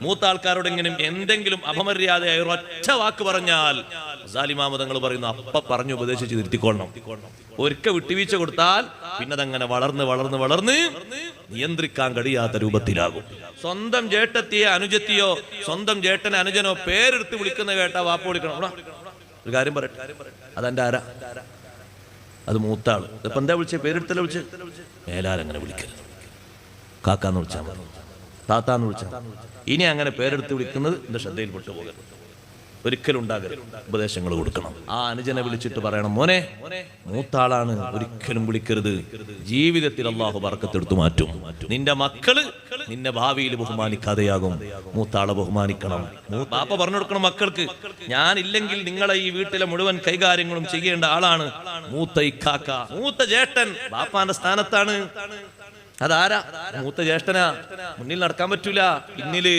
മൂത്ത ആൾക്കാരോടെങ്കിലും എന്തെങ്കിലും അപമര്യാദയായ ഒരൊറ്റ വാക്ക് പറഞ്ഞാൽ ഗസാലിമാമ തങ്ങൾ പറയുന്നു അപ്പ പറഞ്ഞു ഉപദേശിച്ച് തിരുത്തിക്കൊള്ളണം. ഒരിക്കൽ വിട്ടുവീഴ്ച കൊടുത്താൽ പിന്നെ അതങ്ങനെ വളർന്ന് വളർന്ന് വളർന്ന് നിയന്ത്രിക്കാൻ കഴിയാത്ത രൂപത്തിലാകും. സ്വന്തം ജേട്ടത്തിയോ അനുജത്തിയോ സ്വന്തം ചേട്ടനെ അനുജനോ പേരെടുത്ത് വിളിക്കുന്ന കേട്ടാ വാപ്പ വിളിക്കണം. ഒരു കാര്യം പറയട്ടെ, അതെന്റെ ആരാ? അത് മൂത്താള്. ഇപ്പൊ എന്താ വിളിച്ചേ? പേരെടുത്തല്ലേ വിളിച്ചേ? മേലാലങ്ങനെ വിളിക്കരുത്. കാക്കാന്ന് വിളിച്ചാൽ മതി, താത്താന്ന് വിളിച്ചാൽ. ഇനി അങ്ങനെ പേരെടുത്ത് വിളിക്കുന്നത് എന്റെ ശ്രദ്ധയിൽപ്പെട്ടു പോകരുത്, ഒരിക്കലും ഉണ്ടാകരുത്. ഉപദേശങ്ങൾ കൊടുക്കണം. ആ അനുജനെ വിളിച്ചിട്ട് പറയണം, മോനെ മൂത്താളാണ്, ഒരിക്കലും വിളിക്കരുത്. ജീവിതത്തിൽ അള്ളാഹു ബർക്കത്തെടുത്തു മാറ്റും. നിന്റെ മക്കള് നിന്നെ ഭാവിയിൽ ബഹുമാനിക്കാതെയാകും. മൂത്താളെ ബഹുമാനിക്കണം. ബാപ്പ പറഞ്ഞു കൊടുക്കണം മക്കൾക്ക്, ഞാനില്ലെങ്കിൽ നിങ്ങളെ ഈ വീട്ടിലെ മുഴുവൻ കൈകാര്യങ്ങളും ചെയ്യേണ്ട ആളാണ് മൂത്ത ഇക്കാക്ക. മൂത്ത ജ്യേഷ്ഠൻ ബാപ്പാന്റെ സ്ഥാനത്താണ്. അതാരാ? മൂത്ത ജ്യേഷ്ഠനാ. മുന്നിൽ നടക്കാൻ പറ്റൂല, പിന്നില്